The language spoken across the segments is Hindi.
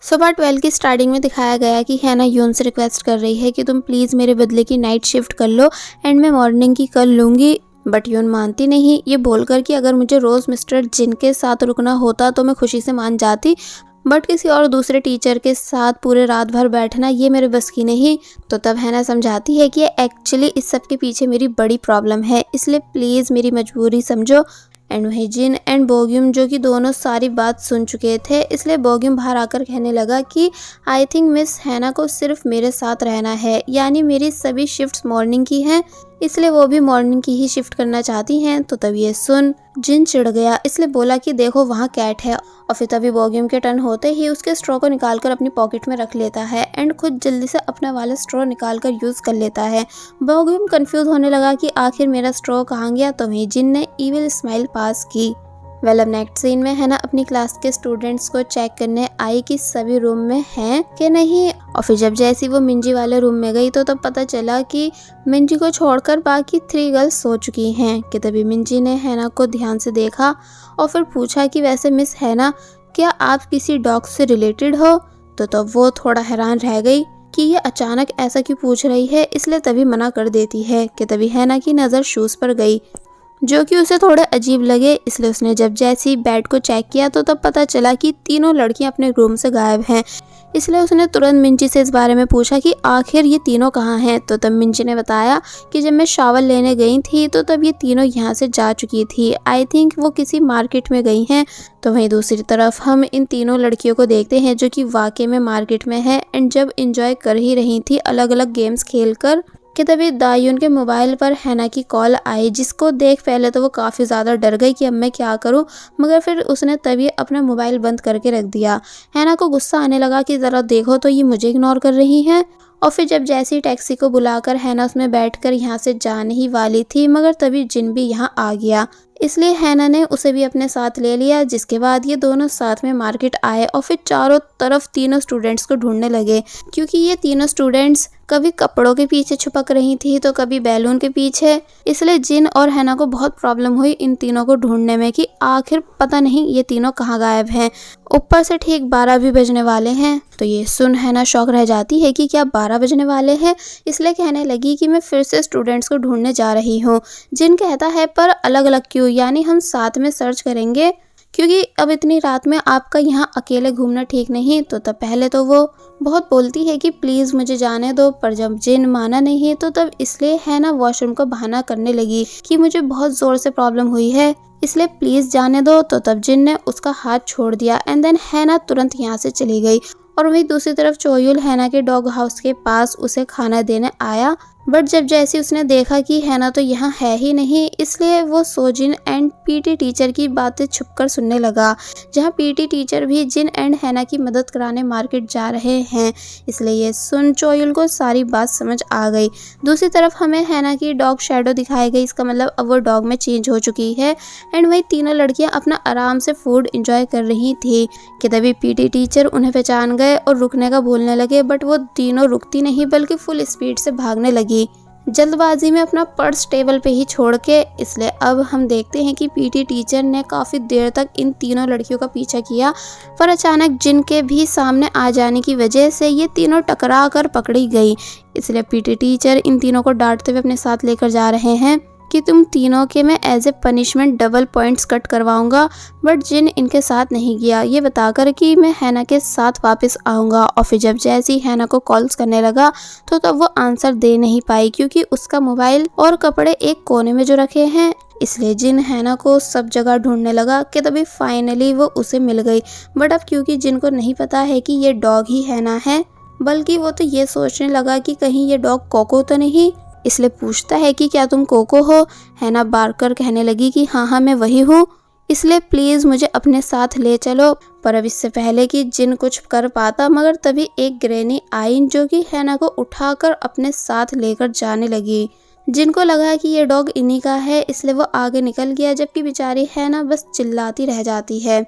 सुबह 12 की स्टार्टिंग में दिखाया गया कि हैना यून से रिक्वेस्ट कर रही है कि तुम प्लीज़ मेरे बदले की नाइट शिफ्ट कर लो एंड मैं मॉर्निंग की कर लूँगी। बट यून मानती नहीं, ये बोलकर कि अगर मुझे रोज़ मिस्टर जिन के साथ रुकना होता तो मैं खुशी से मान जाती, बट किसी और दूसरे टीचर के साथ पूरे रात भर बैठना ये मेरे बस की नहीं। तो तब हैना समझाती है कि एक्चुअली इस सब के पीछे मेरी बड़ी प्रॉब्लम है, इसलिए प्लीज़ मेरी मजबूरी समझो। एंड वही जिन एंड बोग्यूम जो कि दोनों सारी बात सुन चुके थे, इसलिए बोग्यूम बाहर आकर कहने लगा कि आई थिंक मिस हैना को सिर्फ मेरे साथ रहना है, यानी मेरी सभी शिफ्ट्स मॉर्निंग की हैं, इसलिए वो भी मॉर्निंग की ही शिफ्ट करना चाहती हैं। तो तब ये सुन जिन चिढ़ गया, इसलिए बोला कि देखो वहाँ कैट है, और फिर तभी बोग्यूम के टर्न होते ही उसके स्ट्रॉ को निकालकर अपनी पॉकेट में रख लेता है एंड खुद जल्दी से अपना वाला स्ट्रॉ निकालकर यूज़ कर लेता है। बोग्यूम कंफ्यूज होने लगा कि आखिर मेरा स्ट्रॉ कहाँ गया, तो वहीं जिन ने ईविल स्माइल पास की। वेल अब नेक्स्ट सीन में है ना अपनी क्लास के स्टूडेंट्स को चेक करने आई कि सभी रूम में हैं कि नहीं, और फिर जब जैसी वो मिंजी वाले रूम में गई तो तब पता चला कि मिंजी को छोड़कर बाकी 3 गर्ल्स सो चुकी हैं। कि तभी मिंजी ने हैना को ध्यान से देखा और फिर पूछा कि वैसे मिस हैना, क्या आप किसी डॉग से रिलेटेड हो? तो वो थोड़ा हैरान रह गई कि ये अचानक ऐसा क्यों पूछ रही है, इसलिए तभी मना कर देती है। कि तभी हैना की नज़र शूज़ पर गई जो कि उसे थोड़े अजीब लगे, इसलिए उसने जब जैसे ही बेड को चेक किया तो तब पता चला कि तीनों लड़कियां अपने रूम से गायब हैं। इसलिए उसने तुरंत मिंजी से इस बारे में पूछा कि आखिर ये तीनों कहाँ हैं। तो तब मिंजी ने बताया कि जब मैं शावर लेने गई थी तो तब ये तीनों यहाँ से जा चुकी थी, आई थिंक वो किसी मार्केट में गई हैं। तो वहीं दूसरी तरफ हम इन तीनों लड़कियों को देखते हैं जो कि वाकई में मार्केट में है एंड जब इंजॉय कर ही रही थी अलग अलग गेम्स खेलकर। कि तभी दायून के मोबाइल पर हैना की कॉल आई, जिसको देख पहले तो वो काफ़ी ज़्यादा डर गई कि अब मैं क्या करूं, मगर फिर उसने तभी अपना मोबाइल बंद करके रख दिया। हैना को गुस्सा आने लगा कि ज़रा देखो तो ये मुझे इग्नोर कर रही हैं। और फिर जब जैसी टैक्सी को बुलाकर हैना उसमें बैठकर यहाँ से जाने ही वाली थी, मगर तभी जिन भी यहाँ आ गया, इसलिए हैना ने उसे भी अपने साथ ले लिया। जिसके बाद ये दोनों साथ में मार्केट आए और फिर चारों तरफ तीनों स्टूडेंट्स को ढूंढने लगे, क्योंकि ये तीनों स्टूडेंट्स कभी कपड़ों के पीछे छुपक रही थी तो कभी बैलून के पीछे। इसलिए जिन और हैना को बहुत प्रॉब्लम हुई इन तीनों को ढूंढने में कि आखिर पता नहीं ये तीनों कहाँ गायब हैं। ऊपर से ठीक 12 भी बजने वाले हैं। तो ये सुन हैना शॉक रह जाती है कि क्या 12 बजने वाले हैं, इसलिए कहने लगी कि मैं फिर से स्टूडेंट्स को ढूंढने जा रही हूँ। जिन कहता है पर अलग अलग क्यों, यानी हम साथ में सर्च करेंगे, क्योंकि अब इतनी रात में आपका यहाँ अकेले घूमना ठीक नहीं। तो तब पहले तो वो बहुत बोलती है कि प्लीज़ मुझे जाने दो, पर जब जिन माना नहीं तो तब इसलिए हैना वॉशरूम का बहाना करने लगी कि मुझे बहुत ज़ोर से प्रॉब्लम हुई है, इसलिए प्लीज़ जाने दो। तो तब जिन ने उसका हाथ छोड़ दिया एंड देन हैना तुरंत यहाँ से चली गई। और वहीं दूसरी तरफ चोयुल हैना के डॉग हाउस के पास उसे खाना देने आया, बट जब जैसे उसने देखा कि हैना तो यहाँ है ही नहीं, इसलिए वो सोजिन एंड पीटी टीचर की बातें छुपकर सुनने लगा, जहाँ पीटी टीचर भी जिन एंड हैना की मदद कराने मार्केट जा रहे हैं। इसलिए ये सुन चोयुल को सारी बात समझ आ गई। दूसरी तरफ हमें हैना की डॉग शेडो दिखाई गई, इसका मतलब अब वो डॉग में चेंज हो चुकी है एंड वही तीनों लड़कियां अपना आराम से फूड एंजॉय कर रही थी। कि तभी पीटी टीचर उन्हें पहचान गए और रुकने का बोलने लगे, बट वो तीनों रुकती नहीं बल्कि फुल स्पीड से भागने लगी जल्दबाजी में अपना पर्स टेबल पे ही छोड़ के। इसलिए अब हम देखते हैं कि पीटी टीचर ने काफ़ी देर तक इन तीनों लड़कियों का पीछा किया, पर अचानक जिन के भी सामने आ जाने की वजह से ये तीनों टकरा कर पकड़ी गई। इसलिए पीटी टीचर इन तीनों को डांटते हुए अपने साथ लेकर जा रहे हैं कि तुम तीनों के मैं as a punishment double points cut करवाऊंगा। बट जिन इनके साथ नहीं गया, ये बताकर कि मैं हैना के साथ वापस आऊँगा। और फिर जब जैसे ही हैना को कॉल्स करने लगा तो तब वो आंसर दे नहीं पाई, क्योंकि उसका मोबाइल और कपड़े एक कोने में जो रखे हैं। इसलिए जिन हैना को सब जगह ढूंढने लगा कि तभी फाइनली वो उसे मिल गई। बट अब क्योंकि जिन को नहीं पता है कि ये डॉग ही हैना है, बल्कि वो तो ये सोचने लगा कि कहीं ये डॉग कोको तो नहीं, इसलिए पूछता है कि क्या तुम कोको हो। हैना बार कर कहने लगी कि हाँ हाँ मैं वही हूँ, इसलिए प्लीज़ मुझे अपने साथ ले चलो। पर अब इससे पहले कि जिन कुछ कर पाता, मगर तभी एक ग्रैनी आई जो कि हैना को उठाकर अपने साथ लेकर जाने लगी। जिनको लगा कि ये डॉग इन्हीं का है, इसलिए वो आगे निकल गया, जबकि बेचारी हैना बस चिल्लाती रह जाती है।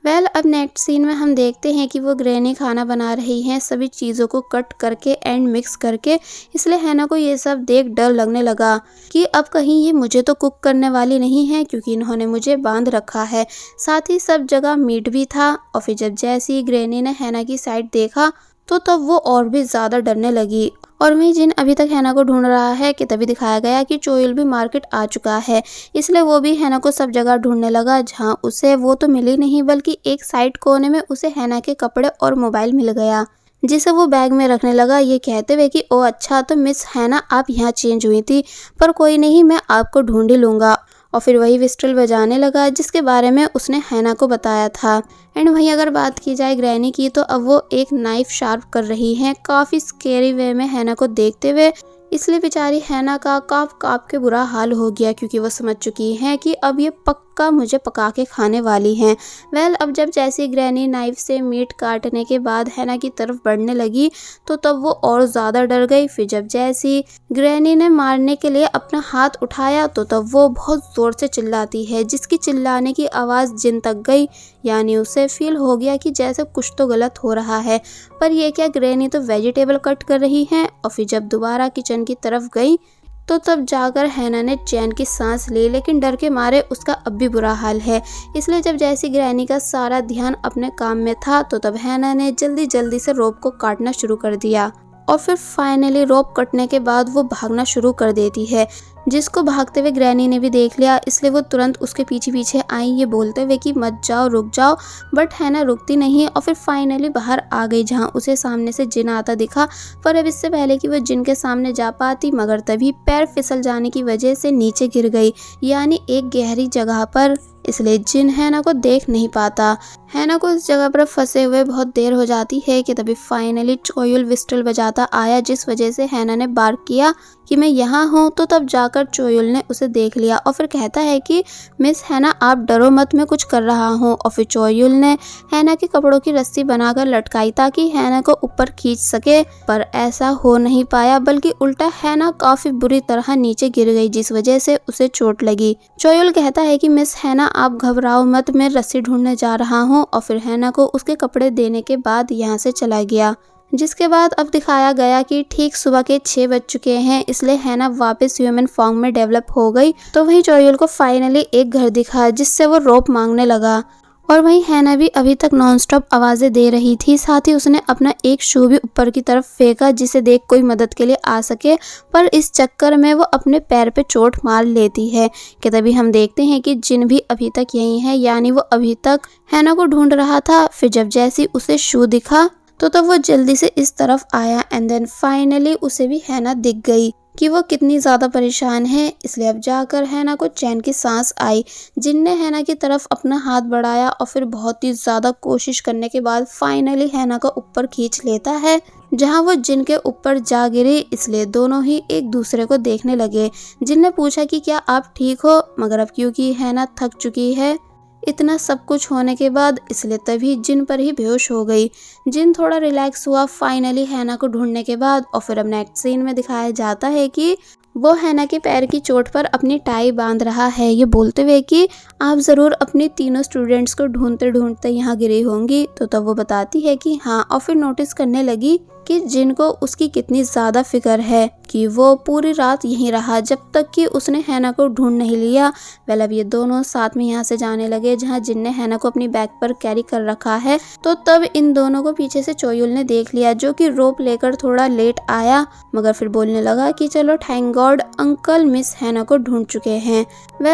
अब नेक्स्ट सीन में हम देखते हैं कि वो ग्रैनी खाना बना रही हैं सभी चीज़ों को कट करके एंड मिक्स करके। इसलिए हैना को ये सब देख डर लगने लगा कि अब कहीं ये मुझे तो कुक करने वाली नहीं है, क्योंकि इन्होंने मुझे बांध रखा है। साथ ही सब जगह मीट भी था। और फिर जब जैसे ही ग्रैनी ने हैना की साइड देखा तो तब वो और भी ज़्यादा डरने लगी। और वहीं जिन अभी तक हैना को ढूंढ रहा है कि तभी दिखाया गया कि चोयुल भी मार्केट आ चुका है। इसलिए वो भी हैना को सब जगह ढूंढने लगा, जहां उसे वो तो मिली नहीं बल्कि एक साइड कोने में उसे हैना के कपड़े और मोबाइल मिल गया, जिसे वो बैग में रखने लगा, ये कहते हुए कि ओ अच्छा, तो मिस हैना आप यहाँ चेंज हुई थी, पर कोई नहीं, मैं आपको ढूंढ ही लूँगा। और फिर वही विस्टल बजाने लगा जिसके बारे में उसने हैना को बताया था। एंड वहीं अगर बात की जाए ग्रैनी की, तो अब वो एक नाइफ शार्प कर रही हैं काफ़ी स्केरी वे में हैना को देखते हुए। इसलिए बेचारी हैना का काँप काँप के बुरा हाल हो गया, क्योंकि वो समझ चुकी हैं कि अब ये पक्का मुझे पका के खाने वाली हैं। अब जब जैसी ग्रैनी नाइफ से मीट काटने के बाद हैना की तरफ बढ़ने लगी तो तब वो और ज़्यादा डर गई। फिर जब जैसी ग्रैनी ने मारने के लिए अपना हाथ उठाया तो तब वो बहुत ज़ोर से चिल्लाती है, जिसकी चिल्लाने की आवाज़ जिन तक गई, यानी उसे फील हो गया कि जैसे कुछ तो गलत हो रहा है। पर ये क्या, ग्रैनी तो वेजिटेबल कट कर रही हैं। और फिर जब दोबारा किचन की तरफ गई तो तब जाकर हैना ने चैन की सांस ली, लेकिन डर के मारे उसका अब भी बुरा हाल है। इसलिए जब जैसी ग्रैनी का सारा ध्यान अपने काम में था तो तब हैना ने जल्दी जल्दी से रोप को काटना शुरू कर दिया। और फिर फाइनली रोप कटने के बाद वो भागना शुरू कर देती है, जिसको भागते हुए ग्रैनी ने भी देख लिया। इसलिए वो तुरंत उसके पीछे पीछे आई, ये बोलते हुए कि मत जाओ, रुक जाओ। बट हैना रुकती नहीं और फिर फाइनली बाहर आ गई, जहाँ उसे सामने से जिन आता दिखा। पर अब इससे पहले कि वो जिन के सामने जा पाती, मगर तभी पैर फिसल जाने की वजह से नीचे गिर गई, यानी एक गहरी जगह पर। इसलिए जिन हैना को देख नहीं पाता। हैना को इस जगह पर फंसे हुए बहुत देर हो जाती है कि तभी फाइनली चोयुल विस्टल बजाता आया, जिस वजह से हैना ने बार्क किया कि मैं यहाँ हूँ। तो तब जाकर चोयुल ने उसे देख लिया और फिर कहता है कि मिस हैना आप डरो मत, मैं कुछ कर रहा हूँ। और फिर चोयुल ने हैना के कपड़ों की रस्सी बनाकर लटकाई ताकि हैना को ऊपर खींच सके, पर ऐसा हो नहीं पाया, बल्कि उल्टा हैना काफी बुरी तरह नीचे गिर गई, जिस वजह से उसे चोट लगी। चोयुल कहता है कि मिस हैना आप घबराओ मत, मैं रस्सी ढूंढने जा रहा हूँ। और फिर हैना को उसके कपड़े देने के बाद यहाँ से चला गया। जिसके बाद अब दिखाया गया कि ठीक सुबह के 6 बज चुके हैं, इसलिए हैना वापस ह्यूमन फॉर्म में डेवलप हो गई। तो वहीं चोयुल को फाइनली एक घर दिखा, जिससे वो रोप मांगने लगा। और वहीं हैना भी अभी तक नॉनस्टॉप आवाज़ें दे रही थी। साथ ही उसने अपना एक शू भी ऊपर की तरफ फेंका, जिसे देख कोई मदद के लिए आ सके, पर इस चक्कर में वो अपने पैर पे चोट मार लेती है। कि तभी हम देखते हैं कि जिन भी अभी तक यहीं है, यानी वो अभी तक हैना को ढूंढ रहा था। फिर जब जैसी उसे शू दिखा तो तब वो जल्दी से इस तरफ आया एंड देन फाइनली उसे भी हैना दिख गई कि वो कितनी ज़्यादा परेशान है। इसलिए अब जाकर हैना को चैन की सांस आई। जिन ने हैना की तरफ अपना हाथ बढ़ाया और फिर बहुत ही ज़्यादा कोशिश करने के बाद फाइनली हैना को ऊपर खींच लेता है, जहां वो जिन के ऊपर जा गिरी। इसलिए दोनों ही एक दूसरे को देखने लगे। जिन ने पूछा कि क्या आप ठीक हो, मगर अब क्योंकि हैना थक चुकी है इतना सब कुछ होने के बाद, इसलिए तभी जिन पर ही बेहोश हो गई। जिन थोड़ा रिलैक्स हुआ फाइनली हैना को ढूंढने के बाद। और फिर अब नेक्स्ट सीन में दिखाया जाता है कि वो हैना के पैर की चोट पर अपनी टाई बांध रहा है, ये बोलते हुए कि आप ज़रूर अपनी तीनों स्टूडेंट्स को ढूंढते ढूंढते यहाँ गिरी होंगी। तो तब वो बताती है कि हाँ। और फिर नोटिस करने लगी कि जिनको उसकी कितनी ज़्यादा फिक्र है कि वो पूरी रात यहीं रहा जब तक कि उसने हैना को ढूंढ नहीं लिया। अब ये दोनों साथ में यहाँ से जाने लगे, जहाँ जिन ने हैना को अपनी बैग पर कैरी कर रखा है। तो तब इन दोनों को पीछे से चोयुल ने देख लिया, जो कि रोप लेकर थोड़ा लेट आया, मगर फिर बोलने लगा कि चलो थैंक गॉड अंकल मिस हैना को ढूंढ चुके हैं।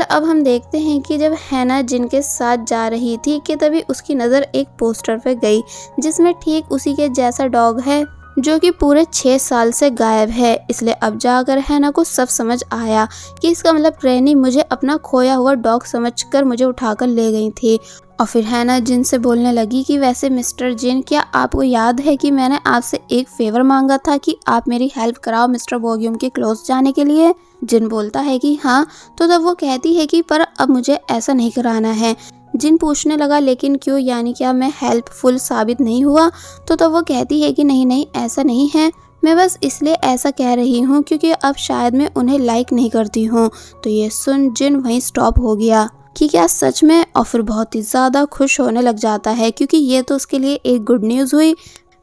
अब हम देखते हैं कि जब हैना जिनके साथ जा रही थी कि तभी उसकी नज़र एक पोस्टर पे गई, जिसमें ठीक उसी के जैसा डॉग है, जो कि पूरे 6 साल से गायब है। इसलिए अब जाकर हैना को सब समझ आया कि इसका मतलब ग्रैनी मुझे अपना खोया हुआ डॉग समझकर मुझे उठाकर ले गई थी। और फिर हैना जिन से बोलने लगी कि वैसे मिस्टर जिन, क्या आपको याद है कि मैंने आपसे एक फेवर मांगा था कि आप मेरी हेल्प कराओ मिस्टर बोग्यूम के क्लोज जाने के लिए। जिन बोलता है कि हाँ। तो तब वो कहती है कि पर अब मुझे ऐसा नहीं कराना है। जिन पूछने लगा लेकिन क्यों, यानी क्या मैं हेल्पफुल साबित नहीं हुआ। तो तब वो कहती है कि नहीं नहीं ऐसा नहीं है, मैं बस इसलिए ऐसा कह रही हूँ क्योंकि अब शायद मैं उन्हें लाइक नहीं करती हूँ। तो ये सुन जिन वहीं स्टॉप हो गया। कि क्या सच में, और फिर बहुत ही ज़्यादा खुश होने लग जाता है क्योंकि ये तो उसके लिए एक गुड न्यूज़ हुई।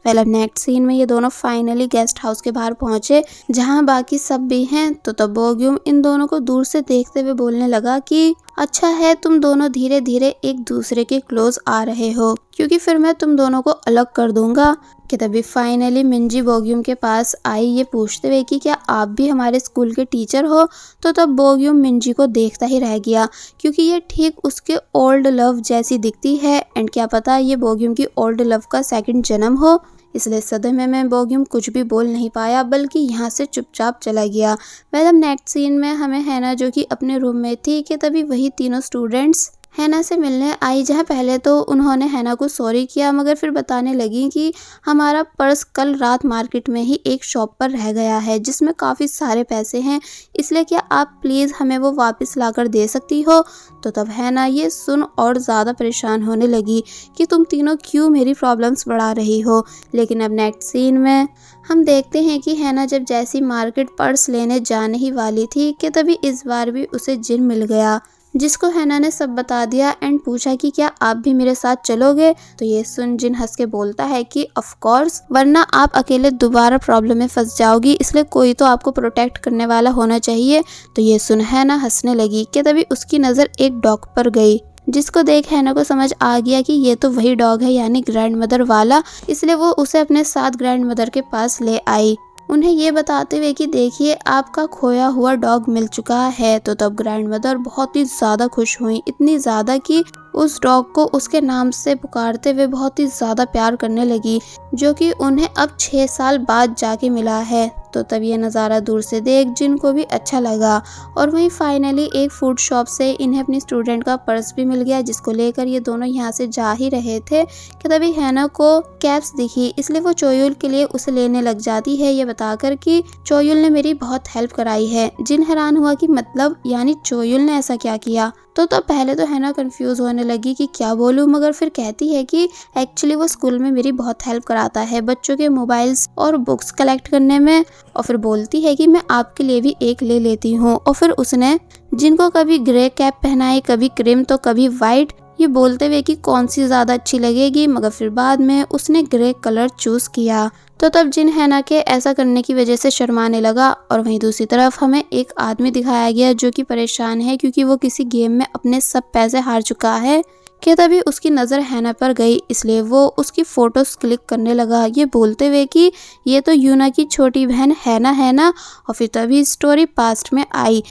वेल, अब नेक्स्ट सीन में ये दोनों फाइनली गेस्ट हाउस के बाहर पहुंचे जहां बाकी सब भी हैं। तो तब बोग्यूम इन दोनों को दूर से देखते हुए बोलने लगा कि अच्छा है तुम दोनों धीरे धीरे एक दूसरे के क्लोज आ रहे हो, क्योंकि फिर मैं तुम दोनों को अलग कर दूंगा। कि तभी फाइनली मिंजी बोग्यूम के पास आई ये पूछते हुए कि क्या आप भी हमारे स्कूल के टीचर हो। तो तब बोग्यूम मिंजी को देखता ही रह गया क्योंकि ये ठीक उसके ओल्ड लव जैसी दिखती है एंड क्या पता ये बोग्यूम की ओल्ड लव का सेकंड जन्म हो। इसलिए सदमे में बोग्यूम कुछ भी बोल नहीं पाया बल्कि यहाँ से चुपचाप चला गया। मतलब नेक्स्ट सीन में हमें हैना जो कि अपने रूम में थी कि तभी वही तीनों स्टूडेंट्स हैना से मिलने आई, जहाँ पहले तो उन्होंने हैना को सॉरी किया मगर फिर बताने लगी कि हमारा पर्स कल रात मार्केट में ही एक शॉप पर रह गया है जिसमें काफ़ी सारे पैसे हैं, इसलिए क्या आप प्लीज़ हमें वो वापस लाकर दे सकती हो। तो तब हैना ये सुन और ज़्यादा परेशान होने लगी कि तुम तीनों क्यों मेरी प्रॉब्लम्स बढ़ा रही हो। लेकिन अब नेक्स्ट सीन में हम देखते हैं कि हैना जब जैसी मार्केट पर्स लेने जाने ही वाली थी कि तभी इस बार भी उसे जिन मिल गया, जिसको हैना ने सब बता दिया एंड पूछा कि क्या आप भी मेरे साथ चलोगे। तो ये सुन जिन हंस के बोलता है कि ऑफ कोर्स, वरना आप अकेले दोबारा प्रॉब्लम में फंस जाओगी, इसलिए कोई तो आपको प्रोटेक्ट करने वाला होना चाहिए। तो ये सुन हैना हंसने लगी कि तभी उसकी नज़र एक डॉग पर गई, जिसको देख हैना को समझ आ गया कि ये तो वही डॉग है यानी ग्रैंड मदर वाला, इसलिए वो उसे अपने साथ ग्रैंड मदर के पास ले आई, उन्हें ये बताते हुए कि देखिए आपका खोया हुआ डॉग मिल चुका है। तो तब ग्रैंड मदर बहुत ही ज़्यादा खुश हुई, इतनी ज़्यादा कि उस डॉग को उसके नाम से पुकारते हुए बहुत ही ज़्यादा प्यार करने लगी, जो कि उन्हें अब 6 साल बाद जाके मिला है। तो तब ये नज़ारा दूर से देख जिनको भी अच्छा लगा। और वहीं फाइनली एक फूड शॉप से इन्हें अपनी स्टूडेंट का पर्स भी मिल गया, जिसको लेकर ये दोनों यहाँ से जा ही रहे थे कि तभी हैना को कैप्स दिखी, इसलिए वो चोयुल के लिए उसे लेने लग जाती है, ये बताकर कि चोयुल ने मेरी बहुत हेल्प कराई है। जिन हैरान हुआ कि मतलब यानी चोयुल ने ऐसा क्या किया। तो तब पहले तो हैना कंफ्यूज होने लगी कि क्या बोलूँ, मगर फिर कहती है कि एक्चुअली वो स्कूल में मेरी बहुत हेल्प कराता है बच्चों के मोबाइल्स और बुक्स कलेक्ट करने में। और फिर बोलती है कि मैं आपके लिए भी एक ले लेती हूँ। और फिर उसने जिनको कभी ग्रे कैप पहनाई, कभी क्रीम तो कभी वाइट, ये बोलते हुए कि कौन सी ज़्यादा अच्छी लगेगी, मगर फिर बाद में उसने ग्रे कलर चूज़ किया। तो तब जिन हैना के ऐसा करने की वजह से शर्माने लगा। और वहीं दूसरी तरफ हमें एक आदमी दिखाया गया जो कि परेशान है क्योंकि वो किसी गेम में अपने सब पैसे हार चुका है। कि तभी उसकी नज़र हैना पर गई, इसलिए वो उसकी फ़ोटोज़ क्लिक करने लगा, ये बोलते हुए कि ये तो यूना की छोटी बहन हैना है ना। और फिर तभी स्टोरी पास्ट में आई।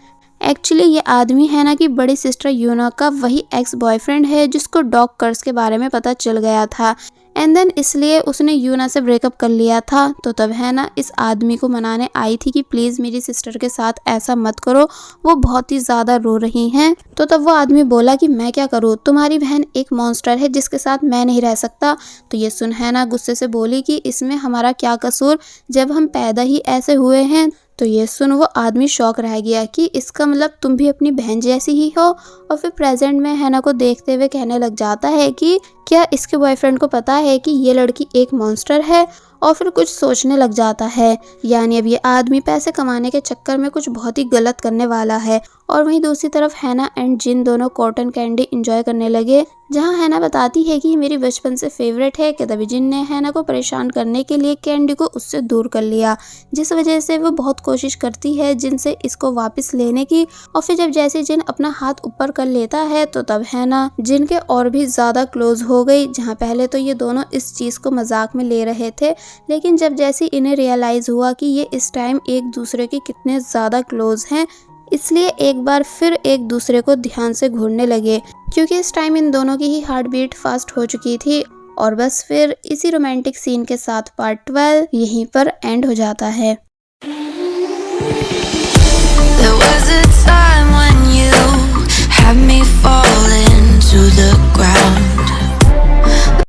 एक्चुअली ये आदमी हैना की बड़ी सिस्टर यूना का वही एक्स बॉयफ्रेंड है जिसको डॉग कर्स के बारे में पता चल गया था एंड देन इसलिए उसने यूना से ब्रेकअप कर लिया था। तो तब हैना इस आदमी को मनाने आई थी कि प्लीज़ मेरी सिस्टर के साथ ऐसा मत करो, वो बहुत ही ज़्यादा रो रही हैं। तो तब वो आदमी बोला कि मैं क्या करूँ, तुम्हारी बहन एक मॉन्स्टर है जिसके साथ मैं नहीं रह सकता। तो ये सुन हैना गुस्से से बोली कि इसमें हमारा क्या कसूर, जब हम पैदा ही ऐसे हुए हैं। तो ये सुन वो आदमी शॉक रह गया कि इसका मतलब तुम भी अपनी बहन जैसी ही हो। और फिर प्रेजेंट में हैना को देखते हुए कहने लग जाता है कि क्या इसके बॉयफ्रेंड को पता है कि ये लड़की एक मॉन्स्टर है। और फिर कुछ सोचने लग जाता है, यानी अब ये आदमी पैसे कमाने के चक्कर में कुछ बहुत ही गलत करने वाला है। और वहीं दूसरी तरफ हैना एंड जिन दोनों कॉटन कैंडी एंजॉय करने लगे, जहां हैना बताती है कि मेरी बचपन से फेवरेट है। कि तभी जिन ने हैना को परेशान करने के लिए कैंडी को उससे दूर कर लिया, जिस वजह से वो बहुत कोशिश करती है जिन से इसको वापस लेने की। और फिर जब जैसे जिन अपना हाथ ऊपर कर लेता है तो तब हैना जिन के और भी ज़्यादा क्लोज हो गई। जहाँ पहले तो ये दोनों इस चीज़ को मजाक में ले रहे थे, लेकिन जब जैसे इन्हें रियलाइज़ हुआ कि ये इस टाइम एक दूसरे के कितने ज़्यादा क्लोज हैं, इसलिए एक बार फिर एक दूसरे को ध्यान से घूरने लगे, क्योंकि इस टाइम इन दोनों की ही हार्ट बीट फास्ट हो चुकी थी। और बस फिर इसी रोमांटिक सीन के साथ पार्ट 12 यहीं पर एंड हो जाता है। There was a time when you had me fall into the